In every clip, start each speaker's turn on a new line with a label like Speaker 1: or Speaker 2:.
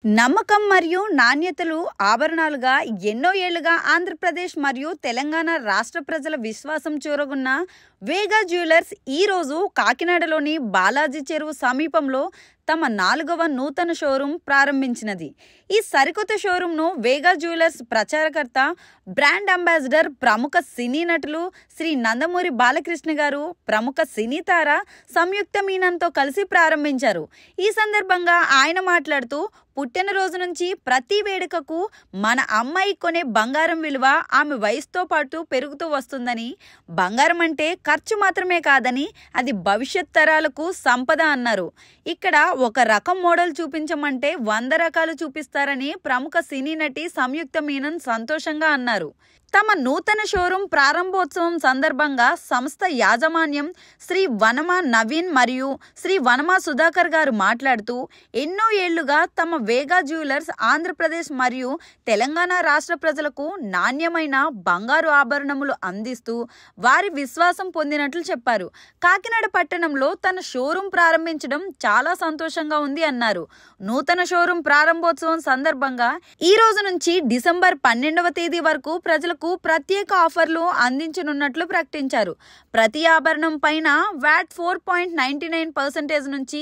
Speaker 1: నమ్మకం మరియు నాణ్యతలు ఆభరణాలుగా ఎన్నో ఏళ్లుగా ఆంధ్రప్రదేశ్ మరియు తెలంగాణ రాష్ట్ర ప్రజల విశ్వాసం చూరగొన్న వేగా జ్యువెలర్స్ ఈరోజు కాకినాడలోని బాలాజీ చెరువు సమీపంలో తమ 4వ నూతన షోరూం ప్రారంభించినది. ఈ సరికొత్త షోరూంను వేగా జ్యువెలర్స్ ప్రచారకర్త, బ్రాండ్ అంబాసిడర్, ప్రముఖ సినీ నటులు శ్రీ నందమూరి బాలకృష్ణ గారు, ప్రముఖ సినీ తార సంయుక్త మీనన్తో కలిసి ప్రారంభించారు. ఈ సందర్భంగా ఆయన మాట్లాడుతూ, పుట్టినరోజు నుంచి ప్రతి వేడుకకు మన అమ్మాయి కొనే బంగారం విలువ ఆమె వయసుతో పాటు పెరుగుతూ వస్తుందని, బంగారం అంటే ఖర్చు మాత్రమే కాదని, అది భవిష్యత్ తరాలకు సంపద అన్నారు. ఇక్కడ ఒక రకం మోడల్ చూపించమంటే 100 రకాలు చూపిస్తారని ప్రముఖ సినీ నటి సంయుక్త మీనన్ సంతోషంగా అన్నారు. తమ నూతన షోరూం ప్రారంభోత్సవం సందర్భంగా సంస్థ యాజమాన్యం శ్రీ వనమా నవీన్ మరియు శ్రీ వనమా సుధాకర్ గారు మాట్లాడుతూ, ఎన్నో ఏళ్లుగా తమ వేగా జ్యువెలర్స్ ఆంధ్రప్రదేశ్ మరియు తెలంగాణ రాష్ట్ర ప్రజలకు నాణ్యమైన బంగారు ఆభరణములు అందిస్తూ వారి విశ్వాసం పొందినట్లు చెప్పారు. కాకినాడ పట్టణంలో తన షోరూం ప్రారంభించడం చాలా సంతోషంగా ఉంది అన్నారు. నూతన షోరూం ప్రారంభోత్సవం సందర్భంగా ఈ రోజు నుంచి డిసెంబర్ 12వ తేదీ వరకు ప్రజలకు ప్రత్యేక ఆఫర్లు అందించనున్నట్లు ప్రకటించారు. ప్రతి ఆభరణం పైన VAT 4.99% నుంచి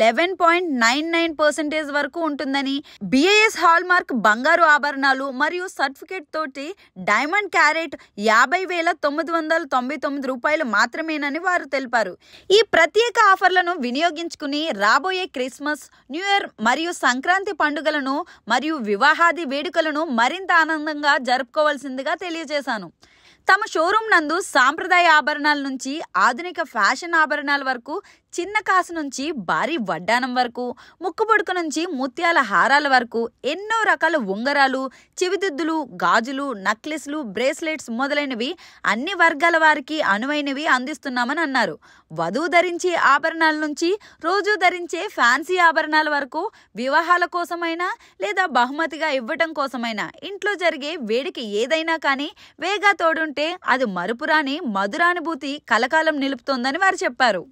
Speaker 1: 11.99% వరకు ఉంటుందని, BIS హాల్ మార్క్ బంగారు ఆభరణాలు మరియు సర్టిఫికేట్ తోటి డైమండ్ క్యారెట్ 50,999 రూపాయలు మాత్రమేనని వారు తెలిపారు. ఈ ప్రత్యేక ఆఫర్లను వినియోగించుకుని రాబోయే క్రిస్మస్, న్యూ ఇయర్ మరియు సంక్రాంతి పండుగలను మరియు వివాహాది వేడుకలను మరింత ఆనందంగా జరుపుకోవాల్సిందిగా తెలియజేశాను. తమ షోరూం నందు సాంప్రదాయ ఆభరణాల నుంచి ఆధునిక ఫ్యాషన్ ఆభరణాల వరకు, చిన్న కాసు నుంచి భారీ వడ్డానం వరకు, ముక్కుపొడుకు నుంచి ముత్యాల హారాల వరకు ఎన్నో రకాల ఉంగరాలు, చెవిదిద్దులు, గాజులు, నక్లెస్లు, బ్రేస్లెట్స్ మొదలైనవి అన్ని వర్గాల వారికి అనువైనవి అందిస్తున్నామని అన్నారు. వధువు ధరించే ఆభరణాల నుంచి రోజు ధరించే ఫ్యాన్సీ ఆభరణాల వరకు, వివాహాల కోసమైనా లేదా బహుమతిగా ఇవ్వటం కోసమైనా, ఇంట్లో జరిగే వేడుక ఏదైనా కానీ వేగా తోడుంటే అది మరుపురాని మధురానుభూతి కలకాలం నిలుపుతోందని వారు చెప్పారు.